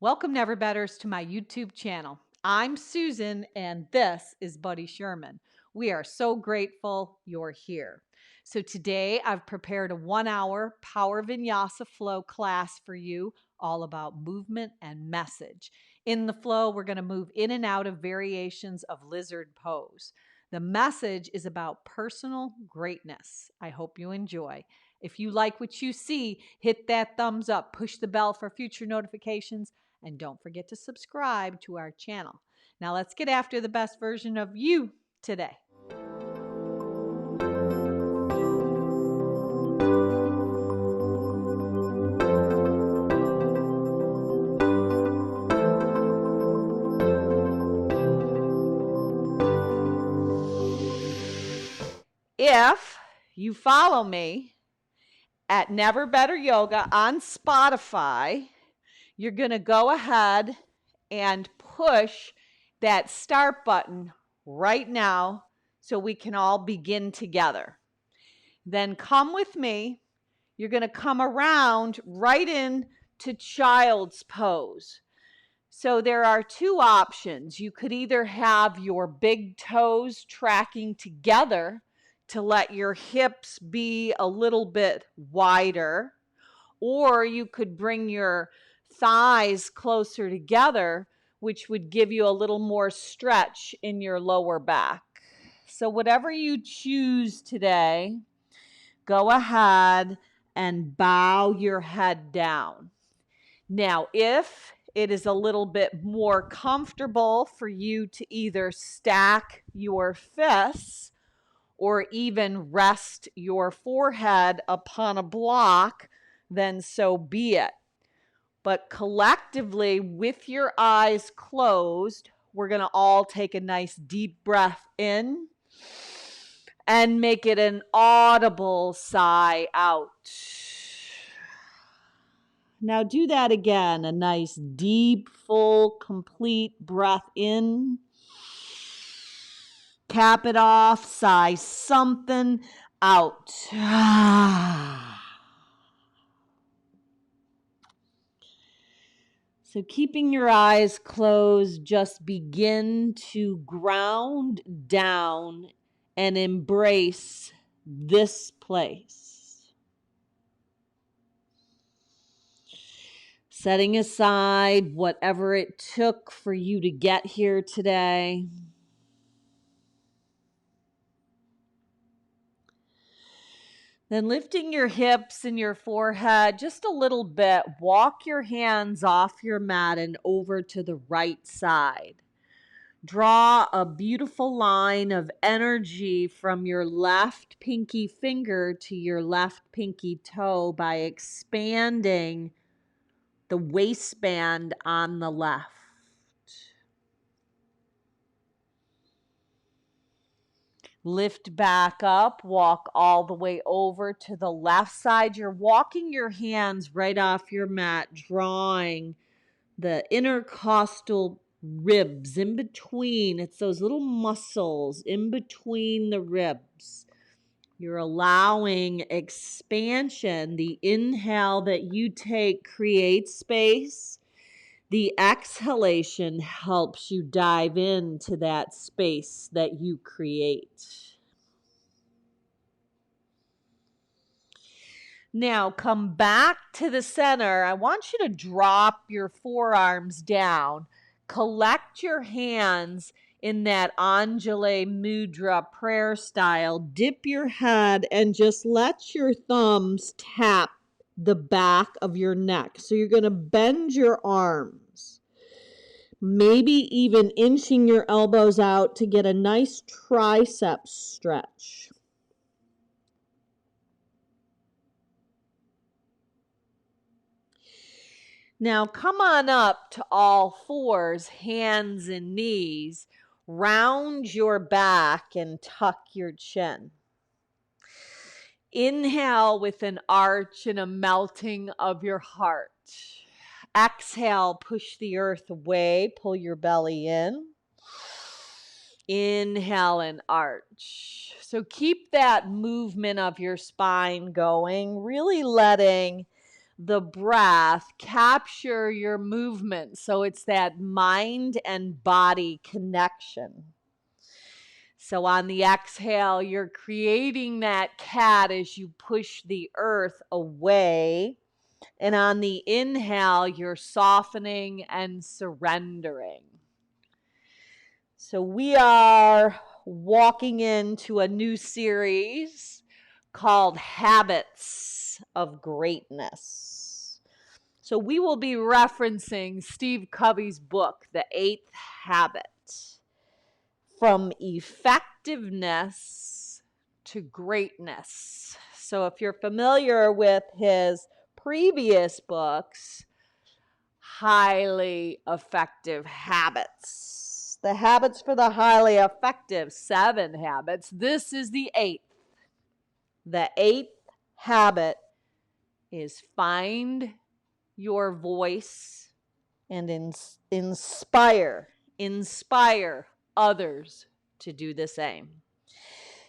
Welcome, Never Betters, to my YouTube channel. I'm Susan, and this is Buddy Sherman. We are so grateful you're here. So today I've prepared a 1-hour Power Vinyasa flow class for you, all about movement and message. In the flow, we're going to move in and out of variations of lizard pose. The message is about personal greatness. I hope you enjoy. If you like what you see, hit that thumbs up, push the bell for future notifications, and don't forget to subscribe to our channel. Now let's get after the best version of you today. If you follow me at Never Better Yoga on Spotify, you're going to go ahead and push that start button right now so we can all begin together. Then come with me. You're going to come around right into child's pose. So there are two options. You could either have your big toes tracking together to let your hips be a little bit wider, or you could bring your thighs closer together, which would give you a little more stretch in your lower back. So whatever you choose today, go ahead and bow your head down. Now, if it is a little bit more comfortable for you to either stack your fists or even rest your forehead upon a block, then so be it. But collectively, with your eyes closed, we're going to all take a nice deep breath in and make it an audible sigh out. Now do that again. A nice, deep, full, complete breath in. Cap it off. Sigh something out. So keeping your eyes closed, just begin to ground down and embrace this place. Setting aside whatever it took for you to get here today. Then lifting your hips and your forehead just a little bit, walk your hands off your mat and over to the right side. Draw a beautiful line of energy from your left pinky finger to your left pinky toe by expanding the waistband on the left. Lift back up, walk all the way over to the left side. You're walking your hands right off your mat, drawing the intercostal ribs in between. It's those little muscles in between the ribs. You're allowing expansion. The inhale that you take creates space. The exhalation helps you dive into that space that you create. Now come back to the center. I want you to drop your forearms down. Collect your hands in that Anjali Mudra prayer style. Dip your head and just let your thumbs tap the back of your neck. So you're going to bend your arms, maybe even inching your elbows out to get a nice tricep stretch. Now come on up to all fours, hands and knees. Round your back and tuck your chin. Inhale with an arch and a melting of your heart. Exhale, push the earth away, pull your belly in. Inhale and arch. So keep that movement of your spine going, really letting the breath, capture your movement. So it's that mind and body connection. So on the exhale, you're creating that cat as you push the earth away. And on the inhale, you're softening and surrendering. So we are walking into a new series called Habits of Greatness. So we will be referencing Steve Covey's book, The Eighth Habit, From Effectiveness to Greatness. So if you're familiar with his previous books, Highly Effective Habits, The Habits for the Highly Effective, 7 habits. This is the 8th. The 8th habit is find your voice and inspire others to do the same.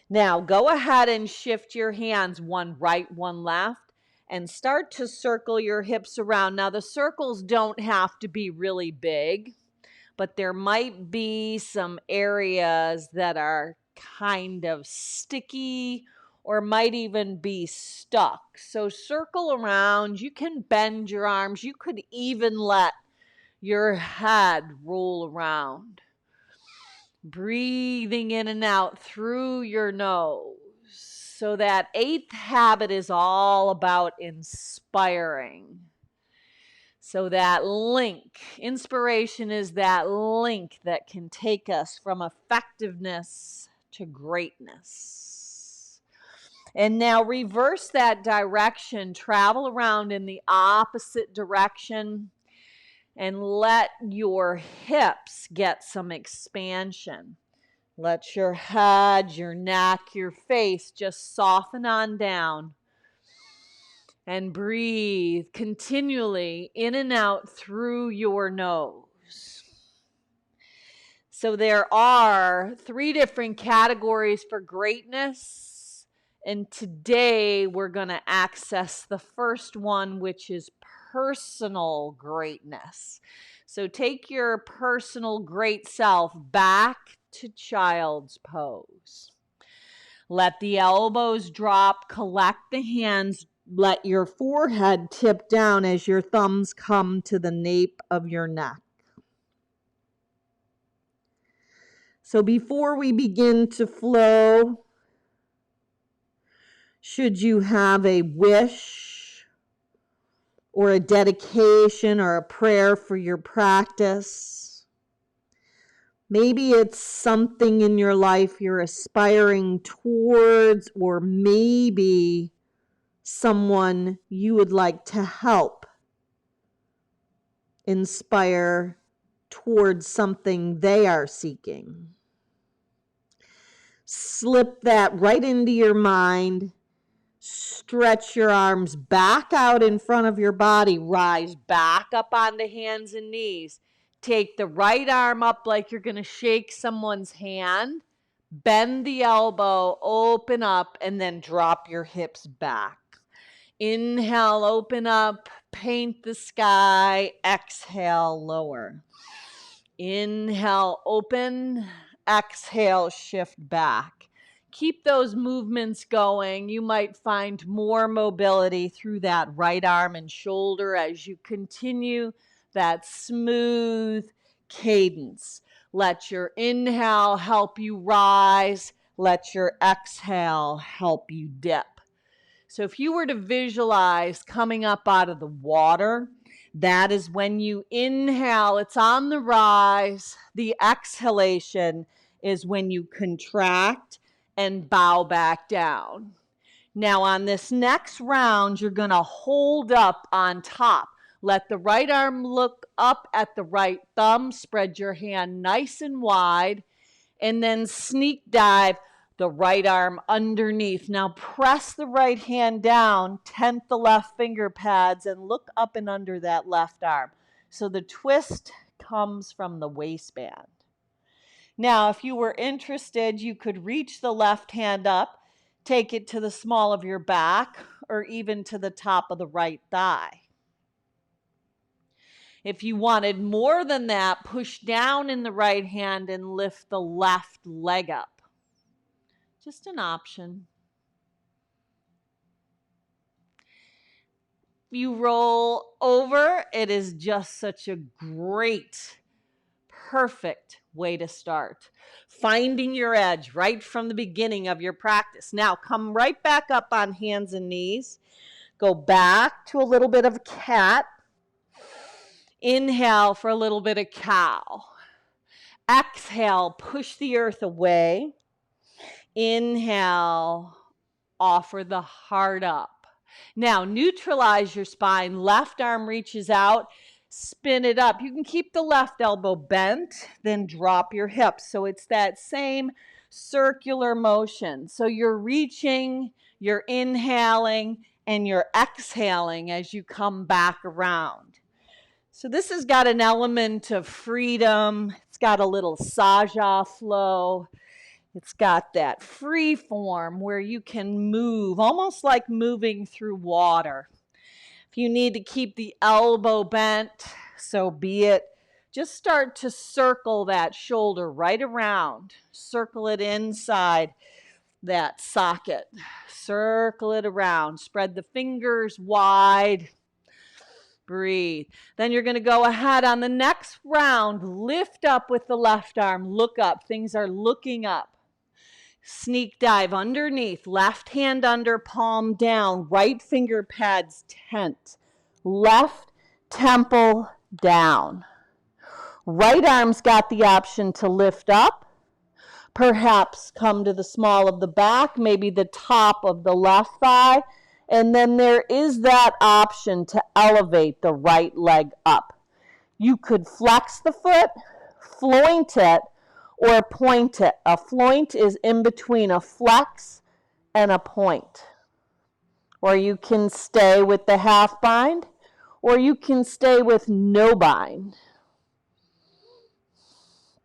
Now, go ahead and shift your hands, one right, one left, and start to circle your hips around. Now, the circles don't have to be really big, but there might be some areas that are kind of sticky or might even be stuck. So circle around. You can bend your arms. You could even let your head roll around. Breathing in and out through your nose. So that 8th habit is all about inspiring. So that link, inspiration is that link that can take us from effectiveness to greatness. And now reverse that direction, travel around in the opposite direction, and let your hips get some expansion. Let your head, your neck, your face just soften on down. And breathe continually in and out through your nose. So there are 3 different categories for greatness. And today we're going to access the first one, which is personal greatness. So take your personal great self back to child's pose. Let the elbows drop, collect the hands, let your forehead tip down as your thumbs come to the nape of your neck. So before we begin to flow, should you have a wish or a dedication or a prayer for your practice, maybe it's something in your life you're aspiring towards, or maybe someone you would like to help inspire towards something they are seeking. Slip that right into your mind. Stretch your arms back out in front of your body. Rise back up onto hands and knees. Take the right arm up like you're going to shake someone's hand. Bend the elbow, open up, and then drop your hips back. Inhale, open up, paint the sky. Exhale, lower. Inhale, open. Exhale, shift back. Keep those movements going. You might find more mobility through that right arm and shoulder as you continue that smooth cadence. Let your inhale help you rise. Let your exhale help you dip. So if you were to visualize coming up out of the water, that is when you inhale, it's on the rise. The exhalation is when you contract and bow back down. Now on this next round, you're going to hold up on top. Let the right arm look up at the right thumb. Spread your hand nice and wide. And then sneak dive the right arm underneath. Now press the right hand down, tent the left finger pads, and look up and under that left arm. So the twist comes from the waistband. Now, if you were interested, you could reach the left hand up, take it to the small of your back, or even to the top of the right thigh. If you wanted more than that, push down in the right hand and lift the left leg up. Just an option. You roll over. It is just such a great, perfect way to start. Finding your edge right from the beginning of your practice. Now come right back up on hands and knees. Go back to a little bit of cat. Inhale for a little bit of cow. Exhale, push the earth away. Inhale, offer the heart up. Now, neutralize your spine. Left arm reaches out, spin it up. You can keep the left elbow bent, then drop your hips. So it's that same circular motion. So you're reaching, you're inhaling, and you're exhaling as you come back around. So this has got an element of freedom. It's got a little saja flow. It's got that free form where you can move, almost like moving through water. If you need to keep the elbow bent, so be it. Just start to circle that shoulder right around. Circle it inside that socket. Circle it around. Spread the fingers wide. Breathe. Then you're going to go ahead on the next round. Lift up with the left arm. Look up. Things are looking up. Sneak dive underneath. Left hand under, palm down. Right finger pads tent. Left temple down. Right arm's got the option to lift up. Perhaps come to the small of the back, maybe the top of the left thigh. And then there is that option to elevate the right leg up. You could flex the foot, floint it, or point it. A floint is in between a flex and a point. Or you can stay with the half bind, or you can stay with no bind.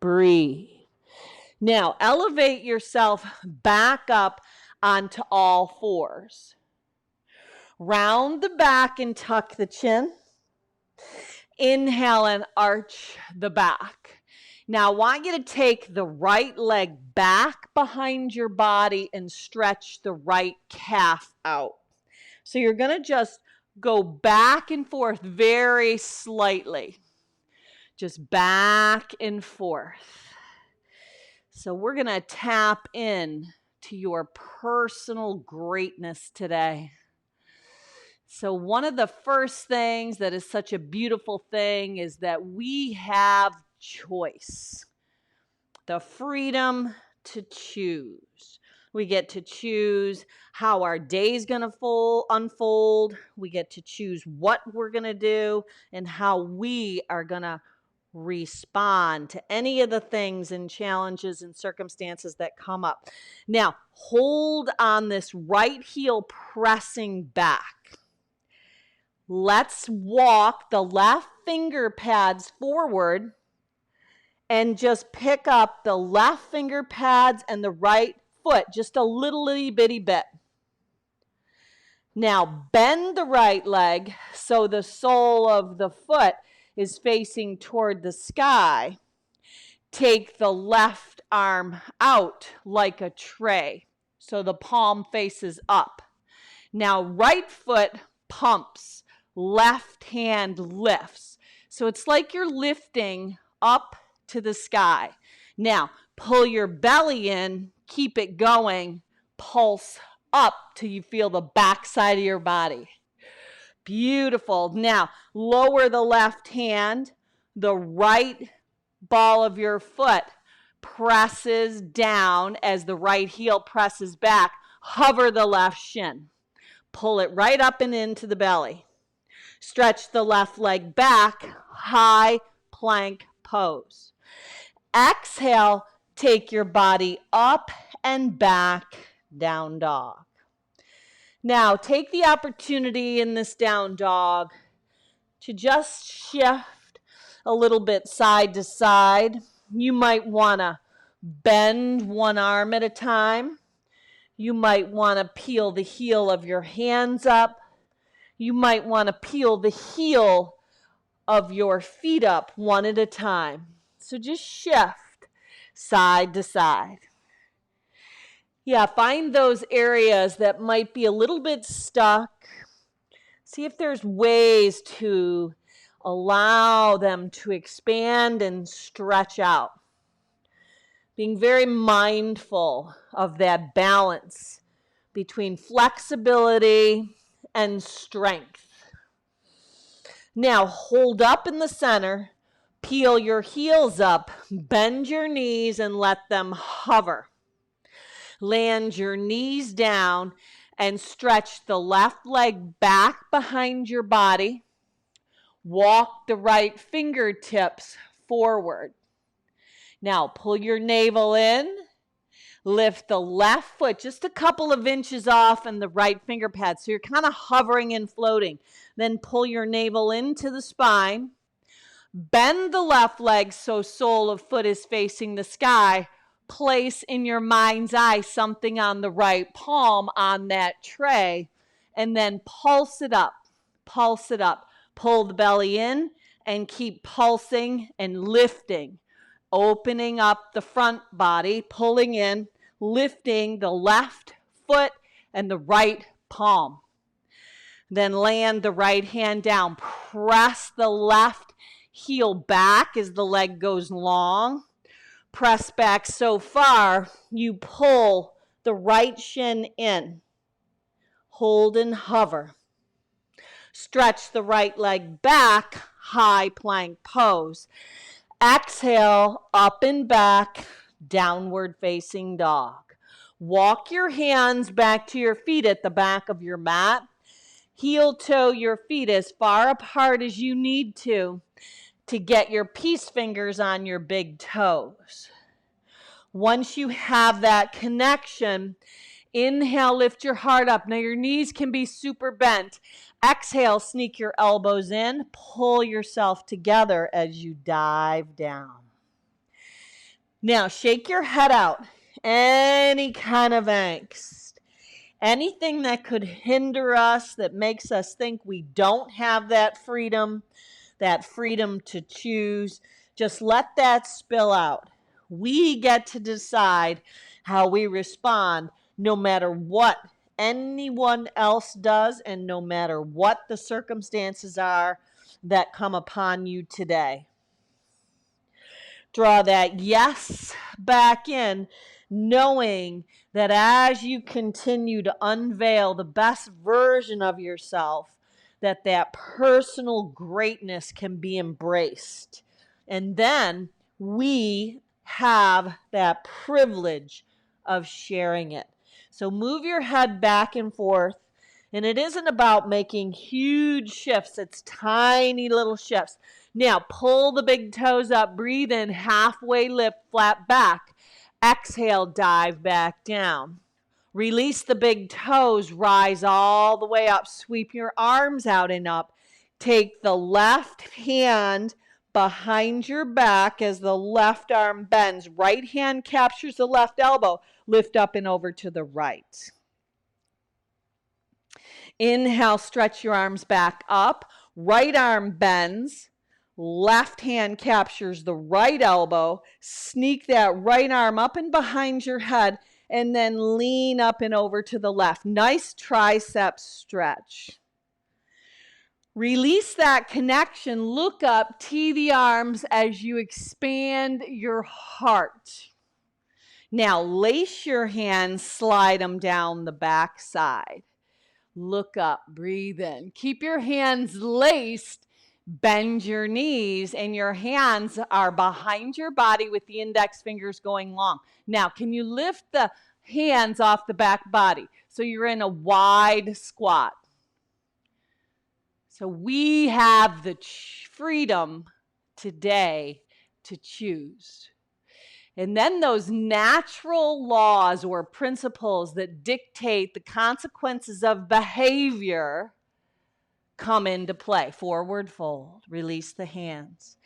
Breathe. Now, elevate yourself back up onto all fours. Round the back and tuck the chin. Inhale and arch the back. Now, I want you to take the right leg back behind your body and stretch the right calf out. So you're going to just go back and forth very slightly. Just back and forth. So we're going to tap in to your personal greatness today. So one of the first things that is such a beautiful thing is that we have choice. The freedom to choose. We get to choose how our day's going to unfold. We get to choose what we're going to do and how we are going to respond to any of the things and challenges and circumstances that come up. Now, hold on this right heel pressing back. Let's walk the left finger pads forward and just pick up the left finger pads and the right foot just a little itty bitty bit. Now bend the right leg so the sole of the foot is facing toward the sky. Take the left arm out like a tray so the palm faces up. Now right foot pumps, left hand lifts. So it's like you're lifting up to the sky. Now pull your belly in, keep it going, pulse up till you feel the back side of your body. Beautiful. Now lower the left hand, the right ball of your foot presses down as the right heel presses back. Hover the left shin. Pull it right up and into the belly. Stretch the left leg back, high plank pose. Exhale, take your body up and back, down dog. Now, take the opportunity in this down dog to just shift a little bit side to side. You might want to bend one arm at a time. You might want to peel the heel of your hands up. You might want to peel the heel of your feet up one at a time. So just shift side to side. Yeah, find those areas that might be a little bit stuck. See if there's ways to allow them to expand and stretch out. Being very mindful of that balance between flexibility and strength. Now hold up in the center, peel your heels up, bend your knees and let them hover. Land your knees down and stretch the left leg back behind your body. Walk the right fingertips forward. Now pull your navel in. Lift the left foot just a couple of inches off and the right finger pad. So you're kind of hovering and floating. Then pull your navel into the spine. Bend the left leg so sole of foot is facing the sky. Place in your mind's eye something on the right palm on that tray. And then pulse it up. Pulse it up. Pull the belly in and keep pulsing and lifting. Opening up the front body, pulling in, lifting the left foot and the right palm. Then land the right hand down. Press the left heel back as the leg goes long. Press back so far, you pull the right shin in. Hold and hover. Stretch the right leg back, high plank pose. Exhale, up and back, downward facing dog. Walk your hands back to your feet at the back of your mat. Heel toe your feet as far apart as you need to get your peace fingers on your big toes. Once you have that connection, inhale, lift your heart up. Now your knees can be super bent. Exhale, sneak your elbows in, pull yourself together as you dive down. Now shake your head out. Any kind of angst, anything that could hinder us, that makes us think we don't have that freedom to choose, just let that spill out. We get to decide how we respond no matter what anyone else does and no matter what the circumstances are that come upon you today. Draw that yes back in, knowing that as you continue to unveil the best version of yourself, that personal greatness can be embraced. And then we have that privilege of sharing it. So move your head back and forth. And it isn't about making huge shifts. It's tiny little shifts. Now pull the big toes up, breathe in, halfway lift, flat back. Exhale, dive back down. Release the big toes, rise all the way up, sweep your arms out and up. Take the left hand behind your back as the left arm bends. Right hand captures the left elbow. Lift up and over to the right. Inhale, stretch your arms back up. Right arm bends. Left hand captures the right elbow. Sneak that right arm up and behind your head and then lean up and over to the left. Nice tricep stretch. Release that connection. Look up, tee the arms as you expand your heart. Now lace your hands, slide them down the back side. Look up, breathe in. Keep your hands laced, bend your knees, and your hands are behind your body with the index fingers going long. Now, can you lift the hands off the back body? So you're in a wide squat. So we have the freedom today to choose. And then those natural laws or principles that dictate the consequences of behavior come into play. Forward fold, release the hands.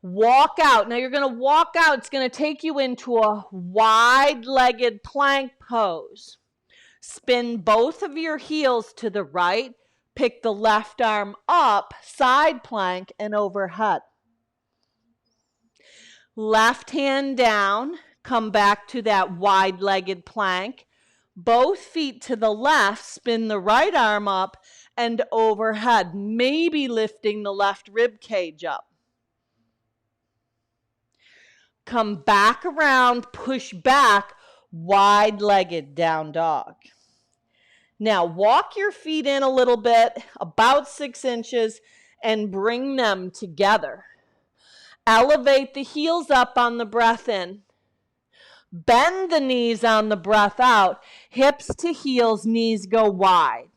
Walk out. Now you're going to walk out. It's going to take you into a wide-legged plank pose. Spin both of your heels to the right. Pick the left arm up, side plank, and overhead. Left hand down, come back to that wide-legged plank. Both feet to the left, spin the right arm up and overhead, maybe lifting the left rib cage up. Come back around, push back, wide-legged down dog. Now walk your feet in a little bit, about 6 inches, and bring them together. Elevate the heels up on the breath in. Bend the knees on the breath out. Hips to heels, knees go wide.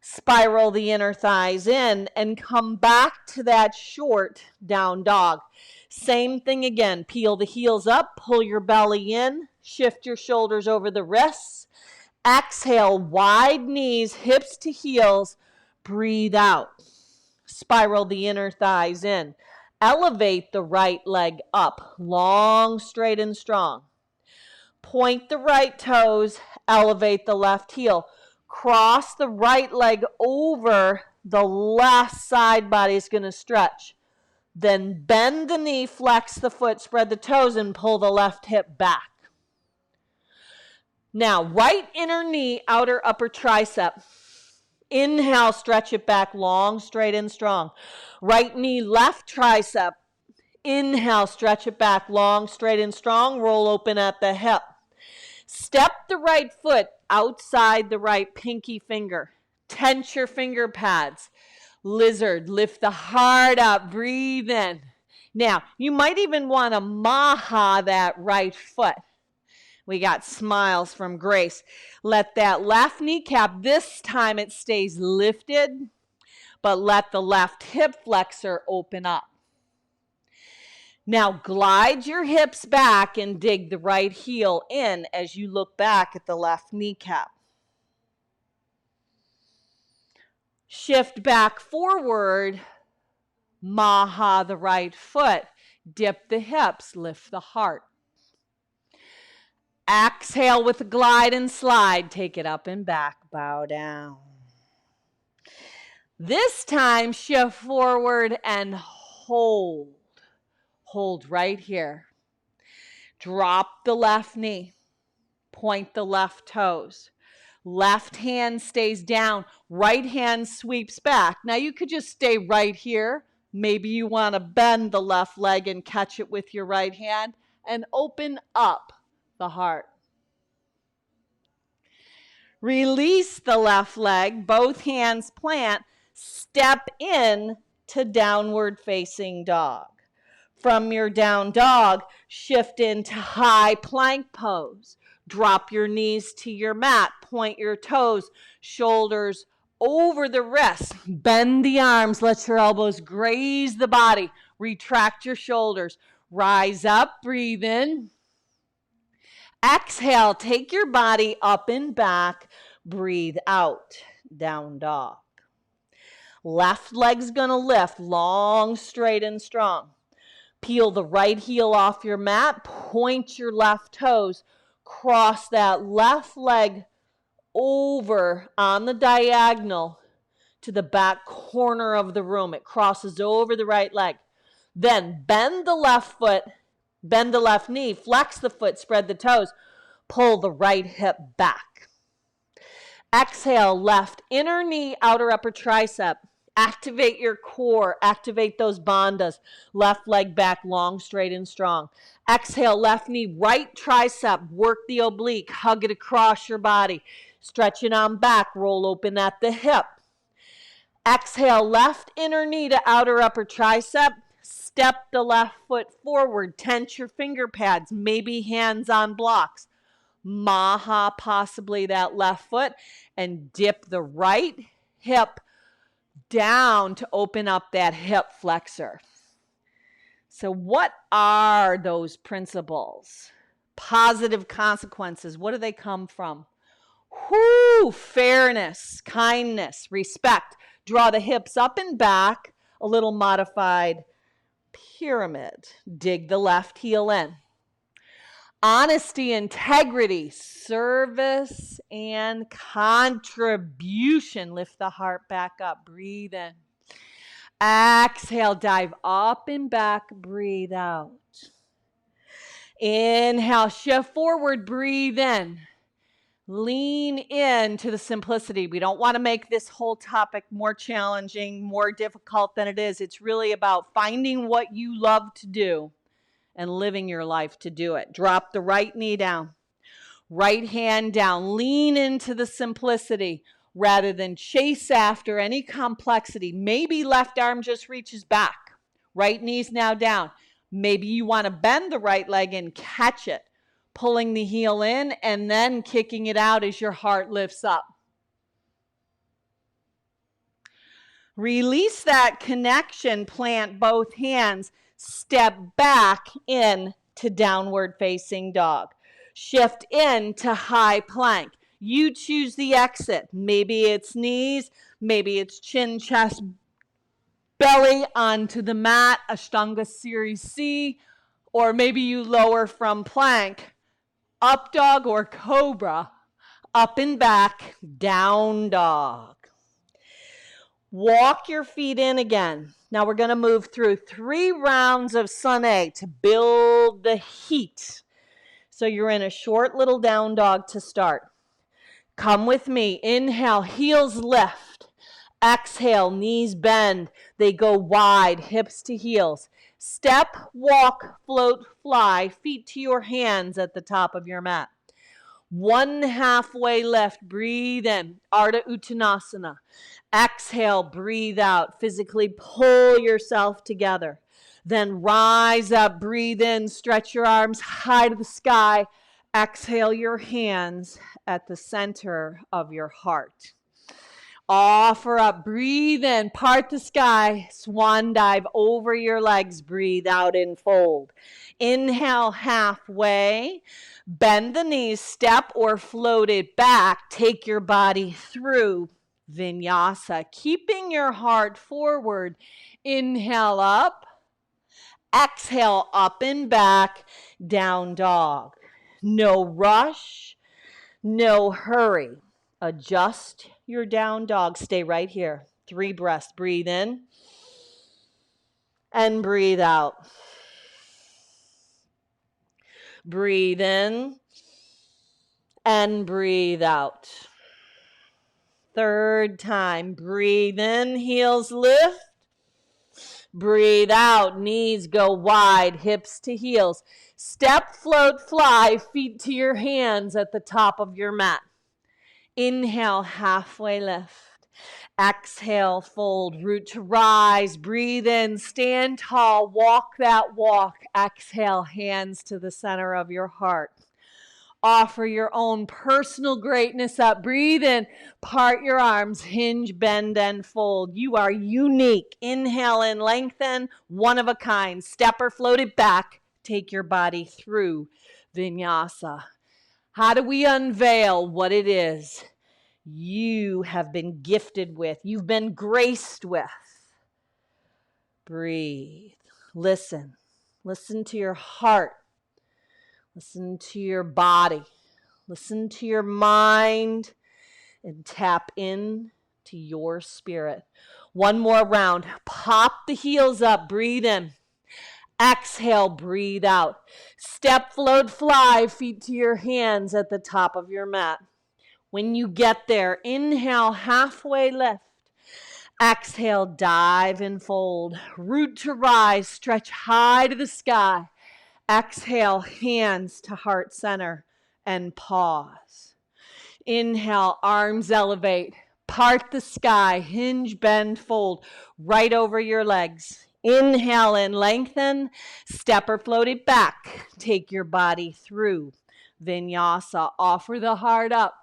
Spiral the inner thighs in and come back to that short down dog. Same thing again. Peel the heels up, pull your belly in, shift your shoulders over the wrists. Exhale, wide knees, hips to heels. Breathe out. Spiral the inner thighs in. Elevate the right leg up, long, straight, and strong. Point the right toes, elevate the left heel. Cross the right leg over, the left side body is going to stretch. Then bend the knee, flex the foot, spread the toes, and pull the left hip back. Now, right inner knee, outer upper tricep. Inhale, stretch it back long, straight, and strong. Right knee, left tricep. Inhale, stretch it back long, straight, and strong. Roll open at the hip. Step the right foot outside the right pinky finger. Tense your finger pads. Lizard, lift the heart up, breathe in. Now, you might even want to maha that right foot. We got smiles from Grace. Let that left kneecap, this time it stays lifted, but let the left hip flexor open up. Now glide your hips back and dig the right heel in as you look back at the left kneecap. Shift back forward, maha the right foot, dip the hips, lift the heart. Exhale with a glide and slide, take it up and back, bow down. This time shift forward and hold. Hold right here. Drop the left knee. Point the left toes. Left hand stays down. Right hand sweeps back. Now you could just stay right here. Maybe you want to bend the left leg and catch it with your right hand and open up the heart. Release the left leg. Both hands plant. Step in to downward facing dog. From your down dog, shift into high plank pose. Drop your knees to your mat. Point your toes, shoulders over the wrists. Bend the arms. Let your elbows graze the body. Retract your shoulders. Rise up. Breathe in. Exhale. Take your body up and back. Breathe out. Down dog. Left leg's going to lift. Long, straight, and strong. Peel the right heel off your mat, point your left toes, cross that left leg over on the diagonal to the back corner of the room. It crosses over the right leg. Then bend the left foot, bend the left knee, flex the foot, spread the toes, pull the right hip back. Exhale, left inner knee, outer upper tricep. Activate your core, activate those bandhas. Left leg back, long, straight, and strong. Exhale, left knee, right tricep. Work the oblique, hug it across your body. Stretch it on back, roll open at the hip. Exhale, left inner knee to outer upper tricep. Step the left foot forward, tense your finger pads, maybe hands on blocks. Maha possibly that left foot, and dip the right hip down to open up that hip flexor. So what are those principles? Positive consequences. What do they come from? Fairness, kindness, respect. Draw the hips up and back, a little modified pyramid. Dig the left heel in. Honesty, integrity, service, and contribution. Lift the heart back up. Breathe in. Exhale, dive up and back. Breathe out. Inhale, shift forward. Breathe in. Lean into the simplicity. We don't want to make this whole topic more challenging, more difficult than it is. It's really about finding what you love to do and living your life to do it. Drop the right knee down, right hand down. Lean into the simplicity rather than chase after any complexity. Maybe left arm just reaches back. Right knee's now down. Maybe you want to bend the right leg and catch it, pulling the heel in and then kicking it out as your heart lifts up. Release that connection, plant both hands, step back in to downward facing dog. Shift into high plank. You choose the exit. Maybe it's knees, maybe it's chin, chest, belly onto the mat, Ashtanga Series C, or maybe you lower from plank, up dog or cobra, up and back, down dog. Walk your feet in again. Now we're going to move through 3 rounds of Sun A to build the heat. So you're in a short little down dog to start. Come with me. Inhale, heels lift. Exhale, knees bend. They go wide, hips to heels. Step, walk, float, fly, feet to your hands at the top of your mat. 1 halfway lift. Breathe in. Ardha Uttanasana. Exhale, breathe out. Physically pull yourself together. Then rise up, breathe in, stretch your arms high to the sky. Exhale your hands at the center of your heart. Offer up, breathe in, part the sky, swan dive over your legs, breathe out and fold. Inhale halfway, bend the knees, step or float it back, take your body through Vinyasa, keeping your heart forward. Inhale up, exhale up and back, down dog. No rush, no hurry. Adjust your down dog. Stay right here. 3 breaths. Breathe in and breathe out. Breathe in and breathe out. 3rd time. Breathe in, heels lift. Breathe out, knees go wide, hips to heels. Step, float, fly, feet to your hands at the top of your mat. Inhale, halfway lift. Exhale, fold, root to rise. Breathe in, stand tall, walk that walk. Exhale, hands to the center of your heart. Offer your own personal greatness up. Breathe in, part your arms, hinge, bend, and fold. You are unique. Inhale and lengthen, one of a kind. Step or float it back. Take your body through Vinyasa. How do we unveil what it is you have been gifted with, you've been graced with? Breathe. Listen. Listen to your heart. Listen to your body. Listen to your mind and tap in to your spirit. 1 more round. Pop the heels up. Breathe in. Exhale, breathe out. Step, float, fly, feet to your hands at the top of your mat. When you get there, inhale, halfway lift. Exhale, dive and fold. Root to rise, stretch high to the sky. Exhale, hands to heart center and pause. Inhale, arms elevate. Part the sky, hinge, bend, fold, right over your legs. Inhale and lengthen, step or float it back. Take your body through Vinyasa. Offer the heart up.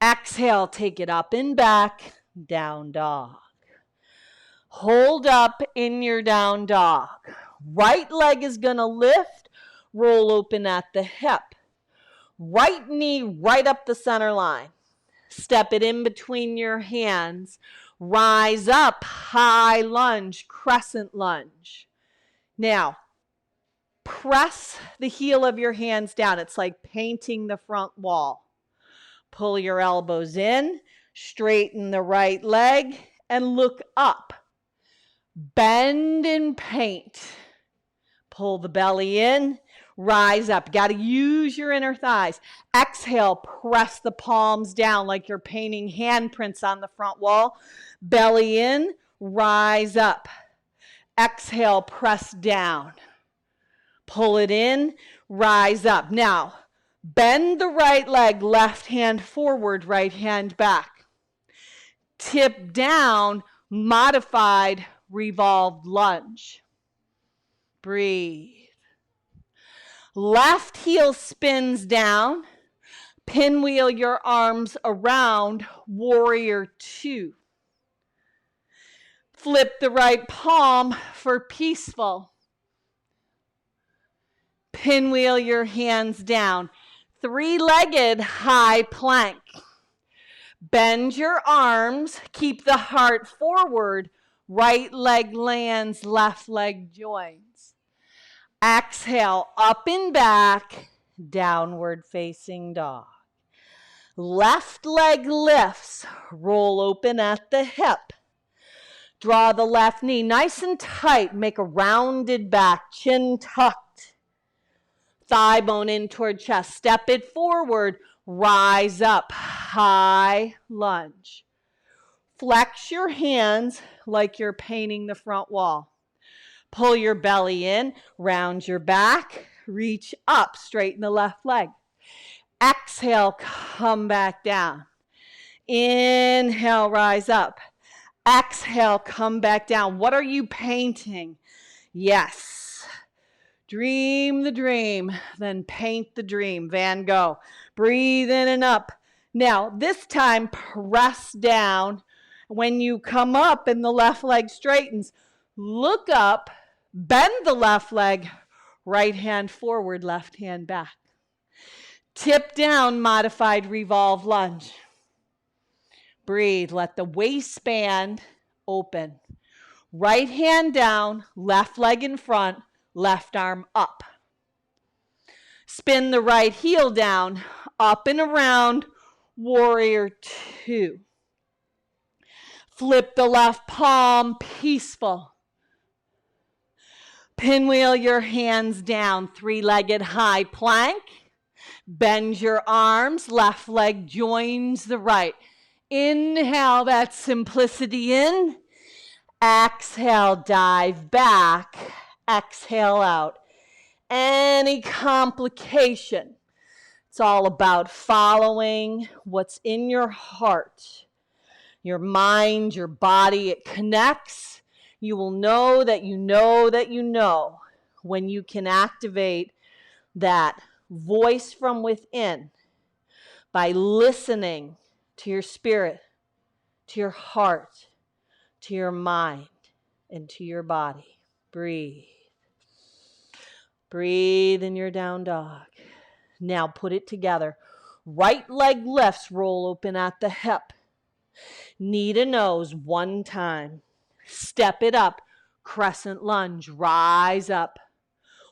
Exhale, take it up and back, down dog. Hold up in your down dog. Right leg is going to lift, roll open at the hip. Right knee right up the center line. Step it in between your hands. Rise up, high lunge, crescent lunge. Now, Press the heel of your hands down. It's like painting the front wall. Pull your elbows in, straighten the right leg, and look up. Bend and paint. Pull the belly in, rise up. Got to use your inner thighs. Exhale, press the palms down like you're painting handprints on the front wall. Belly in, rise up. Exhale, press down. Pull it in, rise up. Now, bend the right leg, left hand forward, right hand back. Tip down, modified revolved lunge. Breathe. Left heel spins down. Pinwheel your arms around, warrior two. Flip the right palm for peaceful. Pinwheel your hands down. Three-legged high plank. Bend your arms, keep the heart forward. Right leg lands, left leg joins. Exhale, up and back, downward facing dog. Left leg lifts, roll open at the hip. Draw the left knee nice and tight, make a rounded back, chin tucked. Thigh bone in toward chest. Step it forward. Rise up. High lunge. Flex your hands like you're painting the front wall. Pull your belly in. Round your back. Reach up. Straighten the left leg. Exhale. Come back down. Inhale. Rise up. Exhale. Come back down. What are you painting? Yes. Dream the dream, then paint the dream. Van Gogh. Breathe in and up. Now, this time, press down. When you come up and the left leg straightens, look up, bend the left leg, right hand forward, left hand back. Tip down, modified revolve lunge. Breathe. Let the waistband open. Right hand down, left leg in front, left arm up. Spin the right heel down, up and around, warrior two. Flip the left palm, peaceful. Pinwheel your hands down, three-legged high plank. Bend your arms, left leg joins the right. Inhale that simplicity in. Exhale, dive back. Exhale out. Any complication, it's all about following what's in your heart, your mind, your body. It connects. You will know that you know that you know when you can activate that voice from within by listening to your spirit, to your heart, to your mind, and to your body. Breathe. Breathe in your down dog. Now put it together. Right leg lifts, roll open at the hip. Knee to nose one time. Step it up. Crescent lunge. Rise up.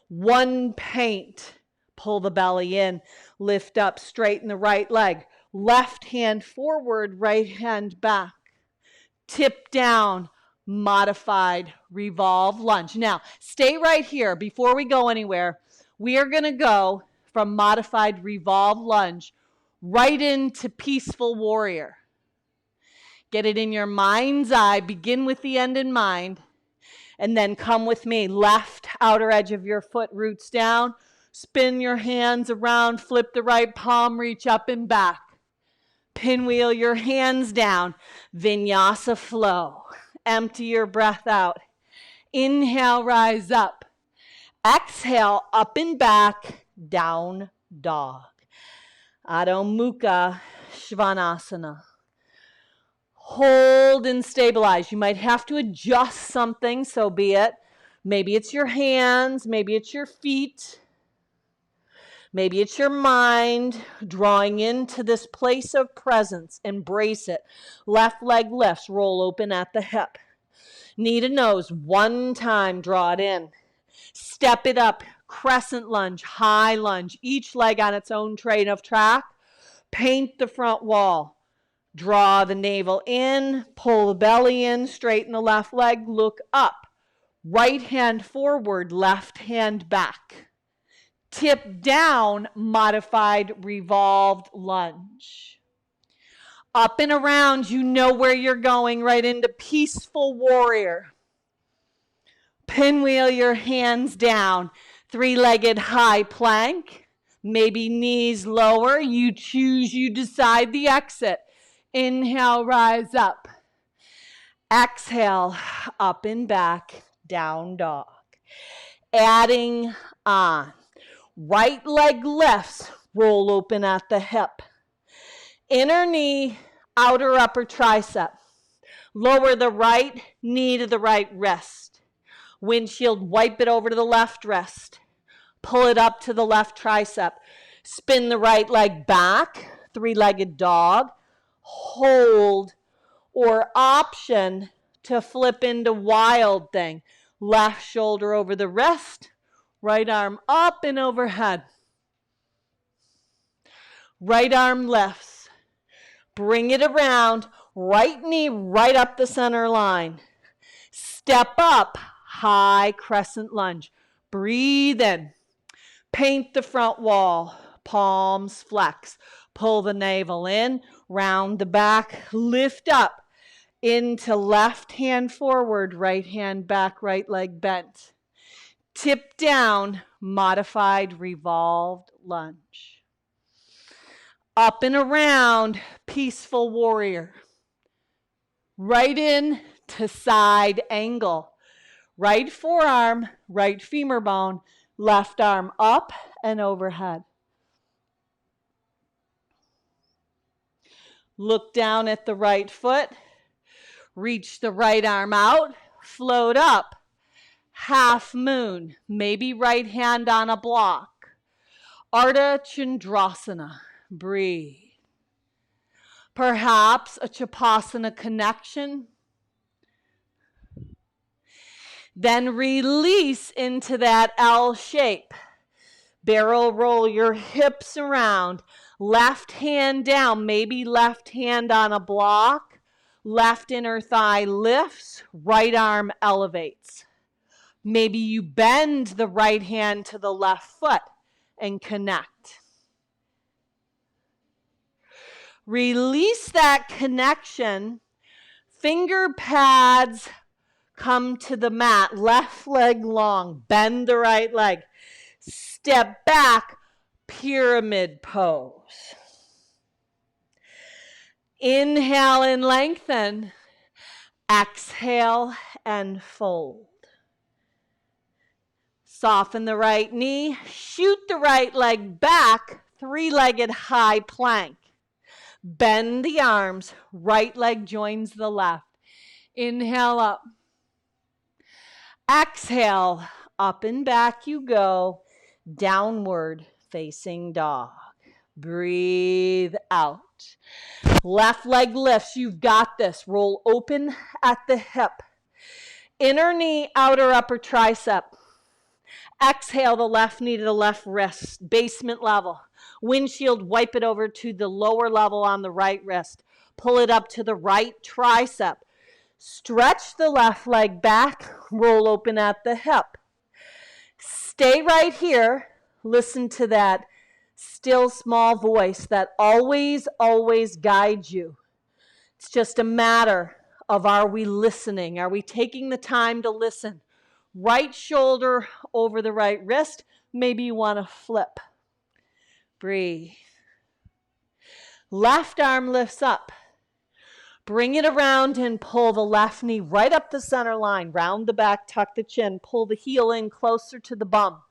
One paint. Pull the belly in. Lift up. Straighten the right leg. Left hand forward. Right hand back. Tip down. Modified revolve lunge. Now, stay right here before we go anywhere. We are going to go from modified revolve lunge right into peaceful warrior. Get it in your mind's eye. Begin with the end in mind. And then come with me. Left outer edge of your foot roots down. Spin your hands around. Flip the right palm. Reach up and back. Pinwheel your hands down. Vinyasa flow. Empty your breath out. Inhale, rise up. Exhale, up and back, down dog. Adho Mukha Svanasana. Hold and stabilize. You might have to adjust something, so be it. Maybe it's your hands, maybe it's your feet. Maybe it's your mind drawing into this place of presence. Embrace it. Left leg lifts, roll open at the hip. Knee to nose, one time, draw it in. Step it up, crescent lunge, high lunge, each leg on its own train of track. Paint the front wall. Draw the navel in, pull the belly in, straighten the left leg, look up. Right hand forward, left hand back. Tip down, modified revolved lunge. Up and around, you know where you're going, right into peaceful warrior. Pinwheel your hands down, three-legged high plank, maybe knees lower. You choose, you decide the exit. Inhale, rise up. Exhale, up and back, down dog. Adding on. Right leg lifts, roll open at the hip. Inner knee, outer upper tricep. Lower the right knee to the right wrist. Windshield, wipe it over to the left wrist. Pull it up to the left tricep. Spin the right leg back, three-legged dog. Hold, or option to flip into wild thing. Left shoulder over the wrist, right arm up and overhead. Right arm lifts. Bring it around, right knee right up the center line. Step up, high crescent lunge. Breathe in. Paint the front wall, palms flex. Pull the navel in, round the back, lift up into left hand forward, right hand back, right leg bent. Tip down, modified revolved lunge. Up and around, peaceful warrior. Right in to side angle. Right forearm, right femur bone, left arm up and overhead. Look down at the right foot. Reach the right arm out. Float up. Half moon. Maybe right hand on a block. Ardha Chandrasana. Breathe. Perhaps a Chapasana connection. Then release into that L shape. Barrel roll your hips around. Left hand down, maybe left hand on a block. Left inner thigh lifts, right arm elevates. Maybe you bend the right hand to the left foot and connect. Release that connection. Finger pads come to the mat, left leg long, bend the right leg. Step back, pyramid pose. Inhale and lengthen. Exhale and fold. Soften the right knee. Shoot the right leg back, three-legged high plank. Bend the arms. Right leg joins the left. Inhale up. Exhale, up and back you go. Downward facing dog. Breathe out. Left leg lifts. You've got this. Roll open at the hip. Inner knee, outer upper tricep. Exhale the left knee to the left wrist. Basement level. Windshield, wipe it over to the lower level on the right wrist. Pull it up to the right tricep. Stretch the left leg back. Roll open at the hip. Stay right here. Listen to that still small voice that always, always guides you. It's just a matter of, are we listening? Are we taking the time to listen? Right shoulder over the right wrist. Maybe you want to flip. Breathe. Left arm lifts up. Bring it around and pull the left knee right up the center line. Round the back, tuck the chin. Pull the heel in closer to the bum.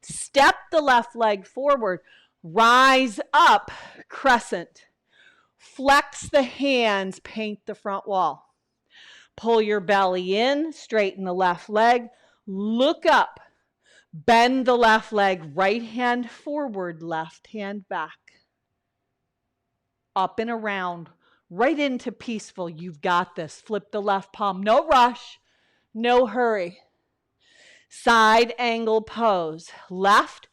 Step the left leg forward. Rise up, crescent. Flex the hands, paint the front wall. Pull your belly in, straighten the left leg. Look up. Bend the left leg, right hand forward, left hand back. Up and around, right into peaceful. You've got this. Flip the left palm. No rush, no hurry. Side angle pose. Left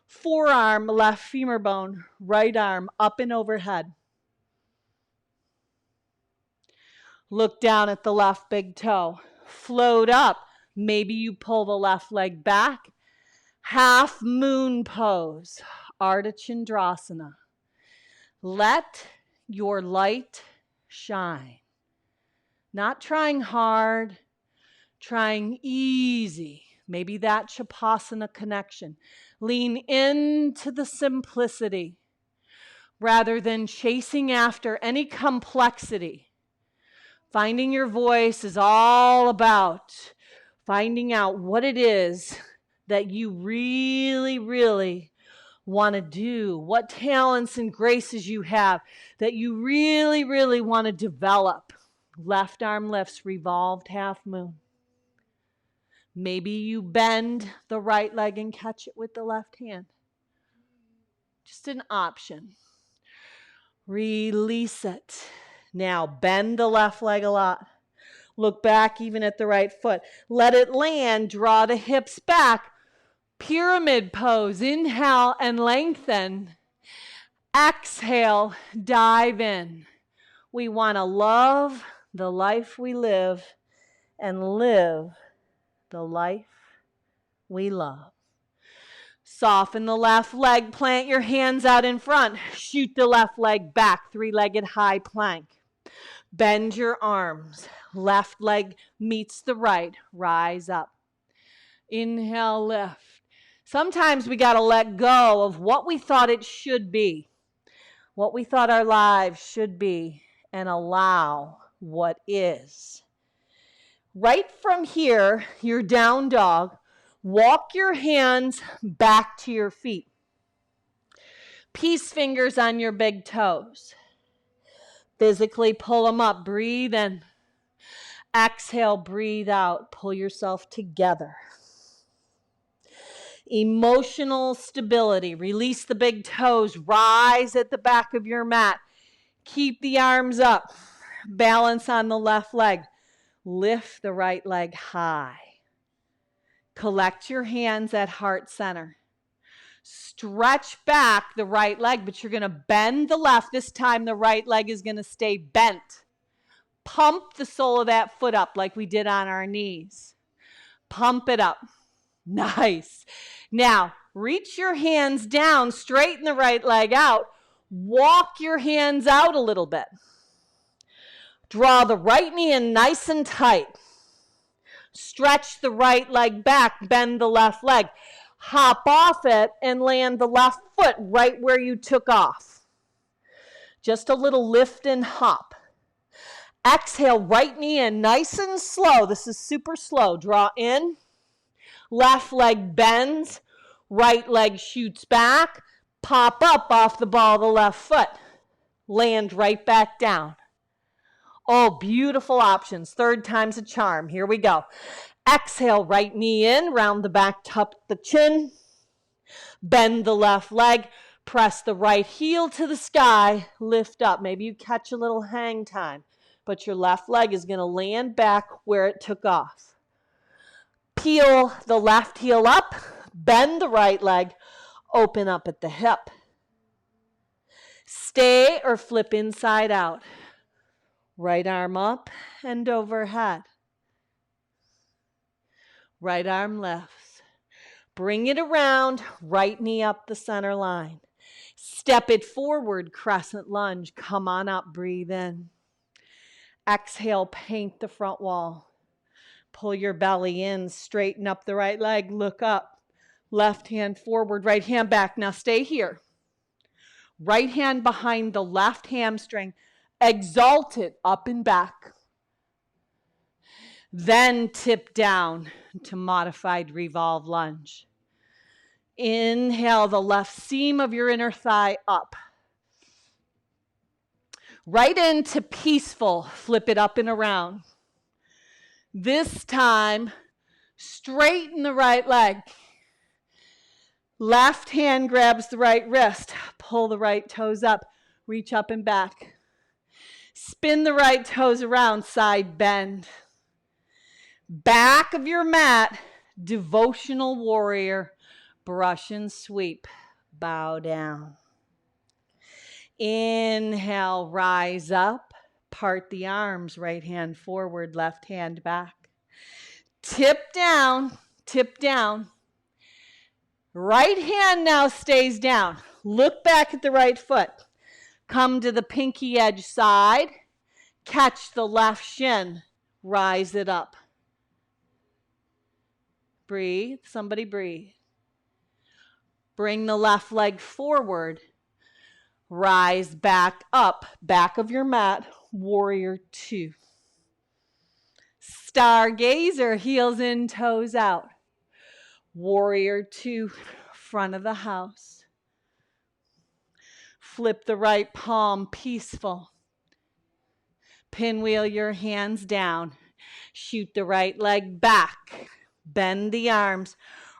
forearm, left femur bone, right arm up and overhead. Look down at the left big toe. Float up. Maybe you pull the left leg back. Half moon pose. Ardha Chandrasana. Let your light shine. Not trying hard, trying easy. Maybe that Shavasana connection. Lean into the simplicity rather than chasing after any complexity. Finding your voice is all about finding out what it is that you really, really want to do, what talents and graces you have that you really, really want to develop. Left arm lifts, revolved half moon. Maybe you bend the right leg and catch it with the left hand. Just an option. Release it. Now bend the left leg a lot. Look back even at the right foot. Let it land. Draw the hips back. Pyramid pose. Inhale and lengthen. Exhale, dive in. We want to love the life we live and live the life we love. Soften the left leg. Plant your hands out in front. Shoot the left leg back. Three-legged high plank. Bend your arms. Left leg meets the right. Rise up. Inhale, lift. Sometimes we got to let go of what we thought it should be, what we thought our lives should be, and allow what is. Right from here, your down dog, walk your hands back to your feet. Peace fingers on your big toes. Physically pull them up. Breathe in. Exhale, breathe out. Pull yourself together. Emotional stability. Release the big toes. Rise at the back of your mat. Keep the arms up. Balance on the left leg. Lift the right leg high. Collect your hands at heart center. Stretch back the right leg, but you're going to bend the left. This time the right leg is going to stay bent. Pump the sole of that foot up like we did on our knees. Pump it up. Nice. Now, reach your hands down, straighten the right leg out. Walk your hands out a little bit. Draw the right knee in nice and tight. Stretch the right leg back, bend the left leg. Hop off it and land the left foot right where you took off. Just a little lift and hop. Exhale, right knee in, nice and slow. This is super slow. Draw in. Left leg bends. Right leg shoots back. Pop up off the ball of the left foot. Land right back down. Oh, beautiful options. Third time's a charm. Here we go. Exhale, right knee in, round the back, tuck the chin. Bend the left leg. Press the right heel to the sky. Lift up. Maybe you catch a little hang time, but your left leg is going to land back where it took off. Peel the left heel up. Bend the right leg. Open up at the hip. Stay or flip inside out. Right arm up and overhead. Right arm lifts. Bring it around, right knee up the center line. Step it forward, crescent lunge. Come on up, breathe in. Exhale, paint the front wall. Pull your belly in, straighten up the right leg, look up. Left hand forward, right hand back. Now stay here. Right hand behind the left hamstring. Exalt it up and back. Then tip down to modified revolve lunge. Inhale the left seam of your inner thigh up. Right into peaceful, flip it up and around. This time, straighten the right leg. Left hand grabs the right wrist. Pull the right toes up. Reach up and back. Spin the right toes around, side bend. Back of your mat, Devotional warrior, brush and sweep, bow down. Inhale, rise up, part the arms, right hand forward, left hand back. Tip down, tip down. Right hand now stays down. Look back at the right foot. Come to the pinky edge side. Catch the left shin. Rise it up. Breathe. Somebody breathe. Bring the left leg forward. Rise back up. Back of your mat. Warrior 2. Stargazer. Heels in, toes out. Warrior 2. Front of the house. Flip the right palm. Peaceful. Pinwheel your hands down. Shoot the right leg back. Bend the arms.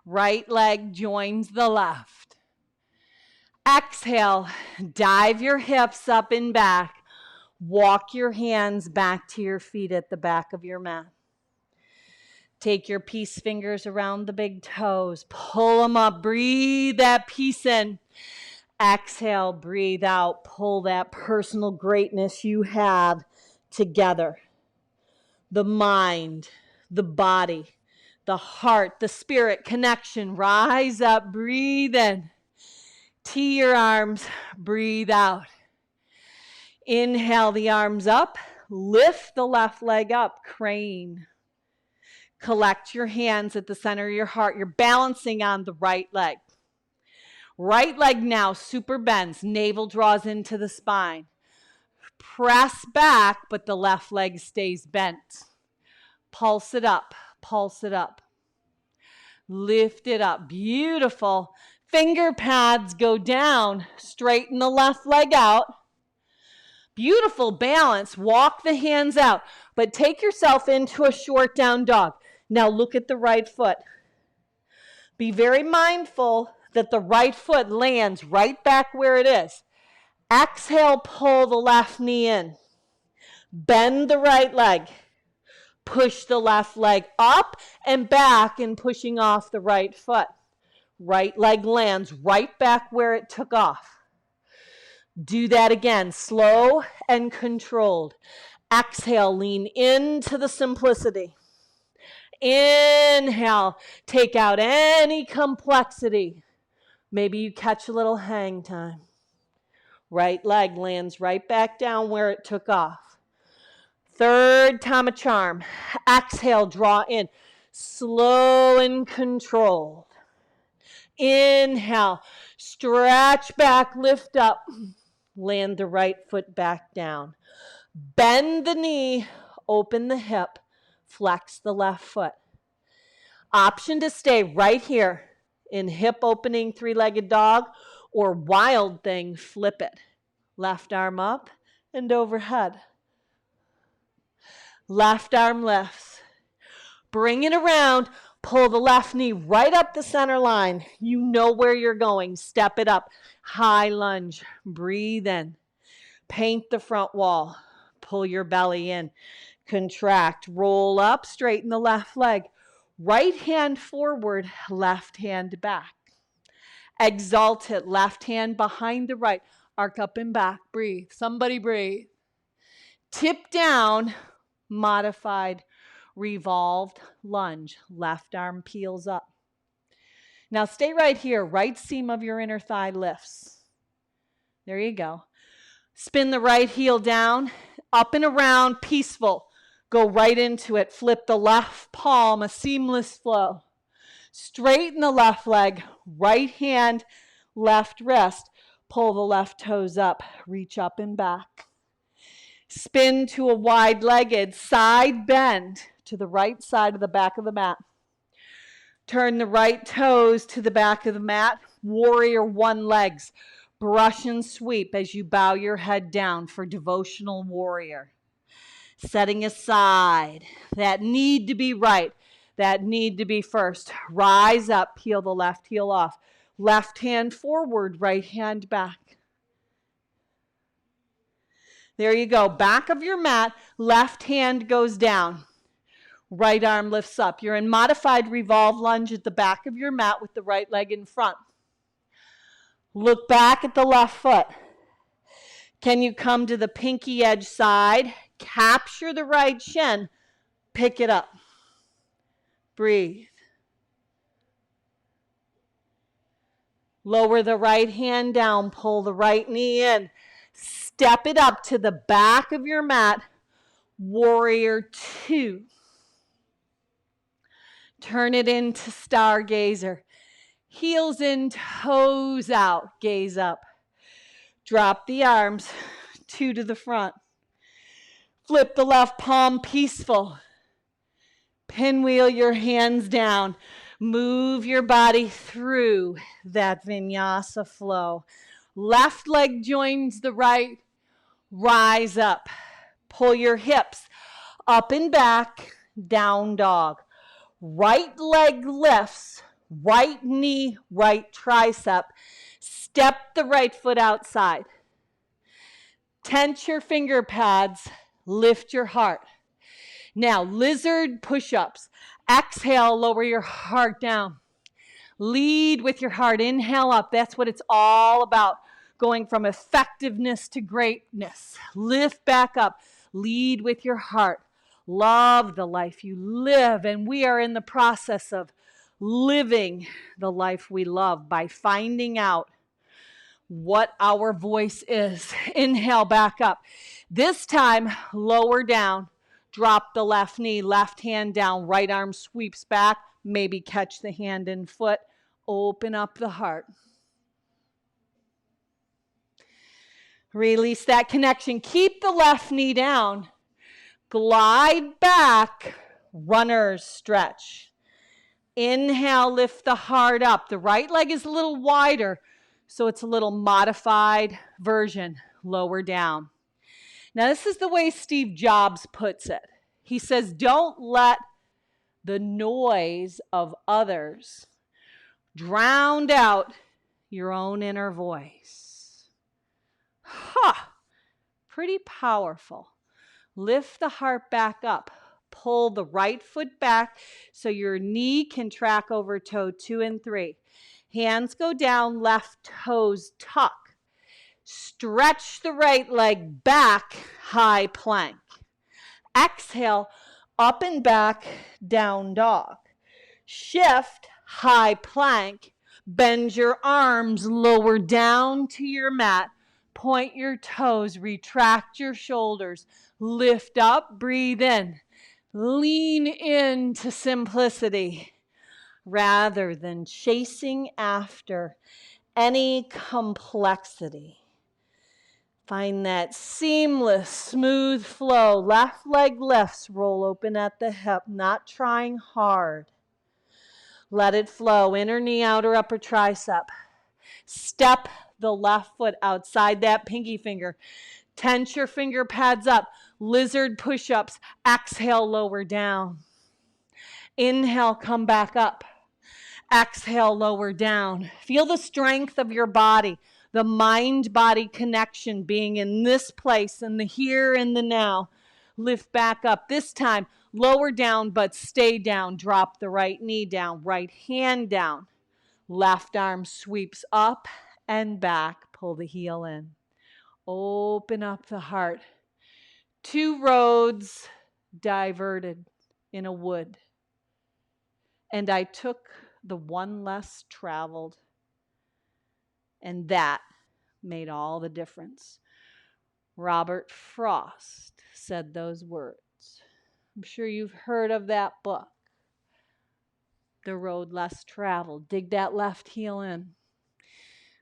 Right leg joins the left. Exhale. Dive your hips up and back. Walk your hands back to your feet at the back of your mat. Take your peace fingers around the big toes. Pull them up. Breathe that peace in. Exhale. Breathe out. Pull that personal greatness you have together. The mind, the body, the heart, the spirit connection. Rise up, breathe in. Tee your arms, breathe out. Inhale the arms up, lift the left leg up, crane. Collect your hands at the center of your heart. You're balancing on the right leg. Right leg now super bends, navel draws into the spine. Press back, but the left leg stays bent. Pulse it up, pulse it up. Lift it up, beautiful. Finger pads go down, straighten the left leg out. Beautiful balance, walk the hands out, but take yourself into a short down dog. Now look at the right foot. Be very mindful that the right foot lands right back where it is. Exhale, pull the left knee in. Bend the right leg. Push the left leg up and back and pushing off the right foot. Right leg lands right back where it took off. Do that again, slow and controlled. Exhale, lean into the simplicity. Inhale, take out any complexity. Maybe you catch a little hang time. Right leg lands right back down where it took off. Third time a charm. Exhale, draw in. Slow and controlled. Inhale, stretch back, lift up. Land the right foot back down. Bend the knee, open the hip, flex the left foot. Option to stay right here in hip opening three-legged dog or wild thing, flip it. Left arm up and overhead. Left arm lifts. Bring it around. Pull the left knee right up the center line. You know where you're going. Step it up. High lunge. Breathe in. Paint the front wall. Pull your belly in. Contract. Roll up. Straighten the left leg. Right hand forward. Left hand back. Exalt it. Left hand behind the right. Arc up and back. Breathe. Somebody breathe. Tip down. Modified revolved lunge. Left arm peels up. Now stay right here. Right seam of your inner thigh lifts. There you go. Spin the right heel down, up and around, peaceful. Go right into it. Flip the left palm, a seamless flow. Straighten the left leg, right hand, left wrist. Pull the left toes up, reach up and back. Spin to a wide-legged side bend to the right side of the back of the mat. Turn the right toes to the back of the mat. Warrior 1 legs. Brush and sweep as you bow your head down for devotional warrior. Setting aside that need to be right, that need to be first. Rise up, peel the left heel off. Left hand forward, right hand back. There you go. Back of your mat, left hand goes down. Right arm lifts up. You're in modified revolve lunge at the back of your mat with the right leg in front. Look back at the left foot. Can you come to the pinky edge side? Capture the right shin. Pick it up. Breathe. Lower the right hand down. Pull the right knee in. Step it up to the back of your mat. Warrior 2. Turn it into stargazer. Heels in, toes out. Gaze up. Drop the arms, 2 to the front. Flip the left palm, peaceful. Pinwheel your hands down. Move your body through that vinyasa flow. Left leg joins the right. Rise up. Pull your hips up and back. Down dog. Right leg lifts. Right knee, right tricep. Step the right foot outside. Tense your finger pads. Lift your heart. Now, lizard push-ups. Exhale, lower your heart down. Lead with your heart. Inhale up. That's what it's all about. Going from effectiveness to greatness. Lift back up. Lead with your heart. Love the life you live. And we are in the process of living the life we love by finding out what our voice is. Inhale back up. This time, lower down. Drop the left knee, left hand down, right arm sweeps back. Maybe catch the hand and foot. Open up the heart. Release that connection. Keep the left knee down. Glide back. Runner's stretch. Inhale, lift the heart up. The right leg is a little wider, so it's a little modified version. Lower down. Now, this is the way Steve Jobs puts it. He says, don't let the noise of others drown out your own inner voice. Pretty powerful. Lift the heart back up. Pull the right foot back so your knee can track over toe 2 and 3. Hands go down, left toes tuck. Stretch the right leg back, high plank. Exhale, up and back, down dog. Shift, high plank. Bend your arms lower down to your mat. Point your toes, retract your shoulders. Lift up, breathe in. Lean into simplicity rather than chasing after any complexity. Find that seamless, smooth flow. Left leg lifts, roll open at the hip, not trying hard. Let it flow. Inner knee, outer upper tricep. Step the left foot outside that pinky finger. Tense your finger pads up. Lizard push-ups. Exhale, lower down. Inhale, come back up. Exhale, lower down. Feel the strength of your body. The mind-body connection being in this place, in the here and the now. Lift back up. This time, lower down, but stay down. Drop the right knee down, right hand down. Left arm sweeps up and back. Pull the heel in. Open up the heart. 2 roads diverted in a wood. And I took the one less traveled. And that made all the difference. Robert Frost said those words. I'm sure you've heard of that book, The Road Less Traveled. Dig that left heel in.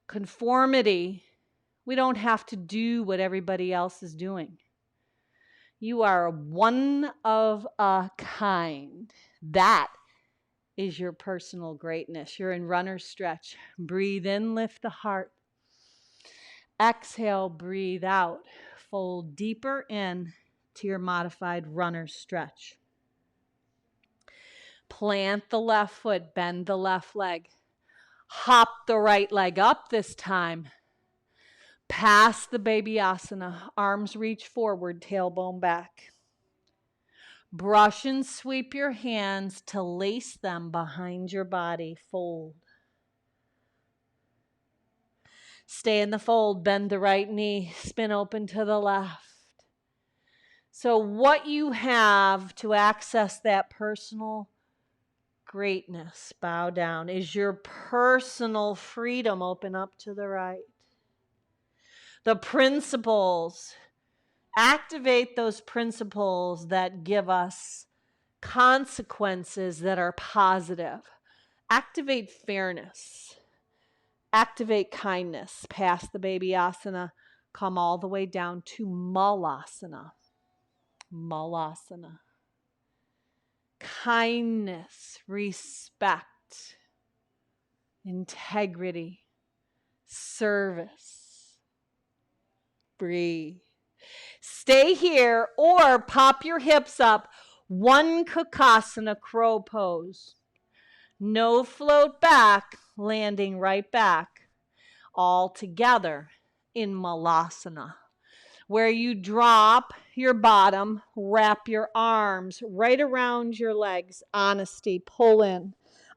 Conformity, we don't have to do what everybody else is doing. You are one of a kind. That is your personal greatness. You're in runner's stretch. Breathe in, lift the heart. Exhale, breathe out. Fold deeper in to your modified runner's stretch. Plant the left foot, bend the left leg. Hop the right leg up this time. Pass the baby asana. Arms reach forward, tailbone back. Brush and sweep your hands to lace them behind your body. Fold. Stay in the fold. Bend the right knee. Spin open to the left. So what you have to access that personal greatness, bow down, is your personal freedom. Open up to the right. The principles. Activate those principles that give us consequences that are positive. Activate fairness. Activate kindness. Past the baby asana. Come all the way down to malasana. Malasana. Kindness, respect, integrity, service. Breathe. Stay here or pop your hips up. One Kakasana, crow pose. No float back, landing right back. All together in Malasana, where you drop your bottom, wrap your arms right around your legs. Honesty, pull in.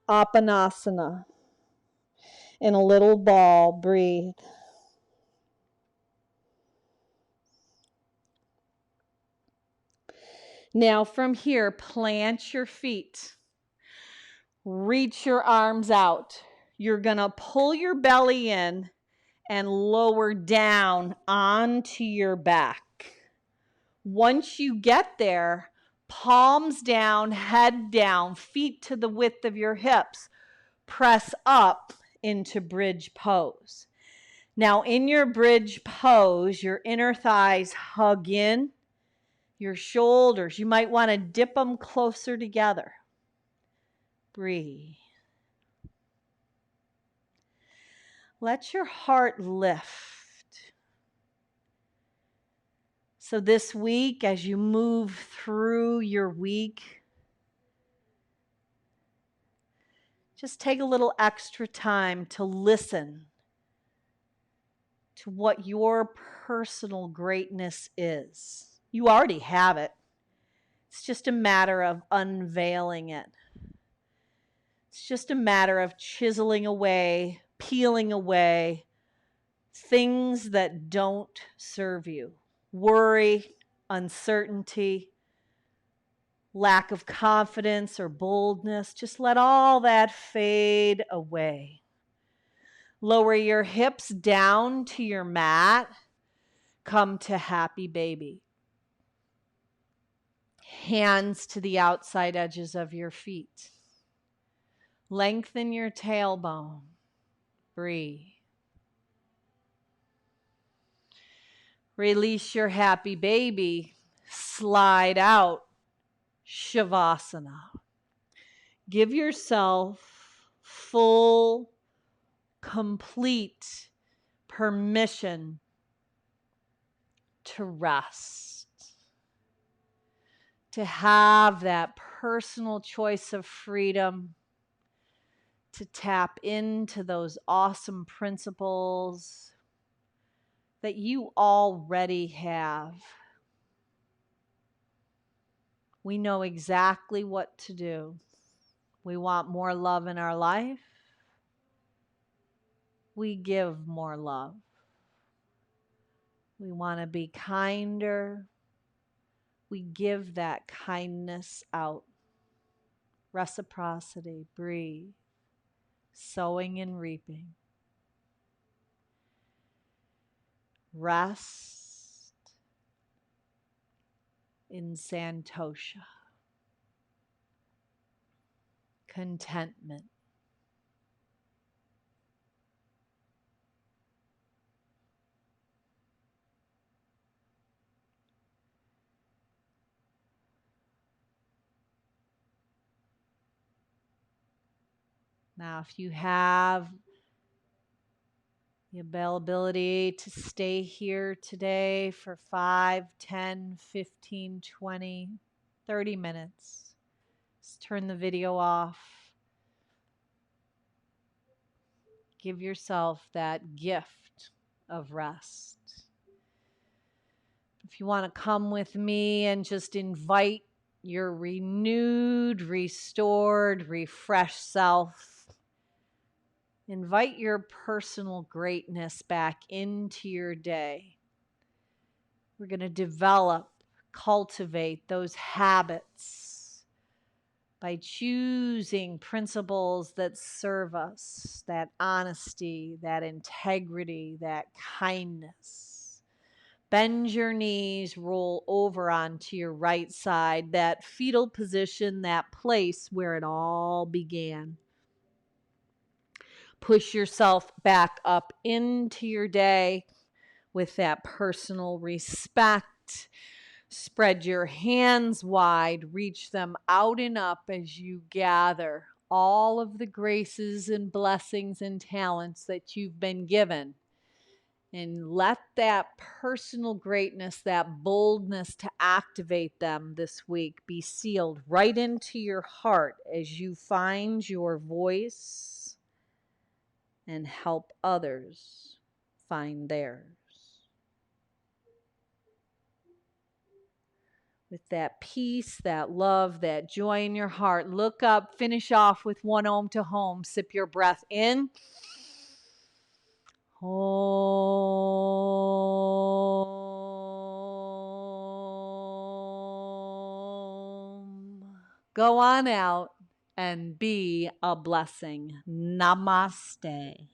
Apanasana. In a little ball, breathe. Now from here, plant your feet. Reach your arms out. You're going to pull your belly in and lower down onto your back. Once you get there, palms down, head down, feet to the width of your hips. Press up into bridge pose. Now in your bridge pose, your inner thighs hug in. Your shoulders, you might want to dip them closer together. Breathe. Let your heart lift. So this week, as you move through your week, just take a little extra time to listen to what your personal greatness is. You already have it. It's just a matter of unveiling it. It's just a matter of chiseling away, peeling away things that don't serve you. Worry, uncertainty, lack of confidence or boldness. Just let all that fade away. Lower your hips down to your mat. Come to happy baby. Hands to the outside edges of your feet. Lengthen your tailbone. Breathe. Release your happy baby. Slide out. Shavasana. Give yourself full, complete permission to rest. To have that personal choice of freedom. To tap into those awesome principles that you already have. We know exactly what to do. We want more love in our life. We give more love. We want to be kinder. We give that kindness out. Reciprocity. Breathe. Sowing and reaping. Rest in santosha. Contentment. Now, if you have the availability to stay here today for 5, 10, 15, 20, 30 minutes, just turn the video off. Give yourself that gift of rest. If you want to come with me and just invite your renewed, restored, refreshed self. Invite your personal greatness back into your day. We're going to develop, cultivate those habits by choosing principles that serve us, that honesty, that integrity, that kindness. Bend your knees, roll over onto your right side, that fetal position, that place where it all began. Push yourself back up into your day with that personal respect. Spread your hands wide, reach them out and up as you gather all of the graces and blessings and talents that you've been given. And let that personal greatness, that boldness to activate them this week be sealed right into your heart as you find your voice and help others find theirs. With that peace, that love, that joy in your heart, look up, finish off with one Om to home. Sip your breath in. Om. Go on out and be a blessing. Namaste.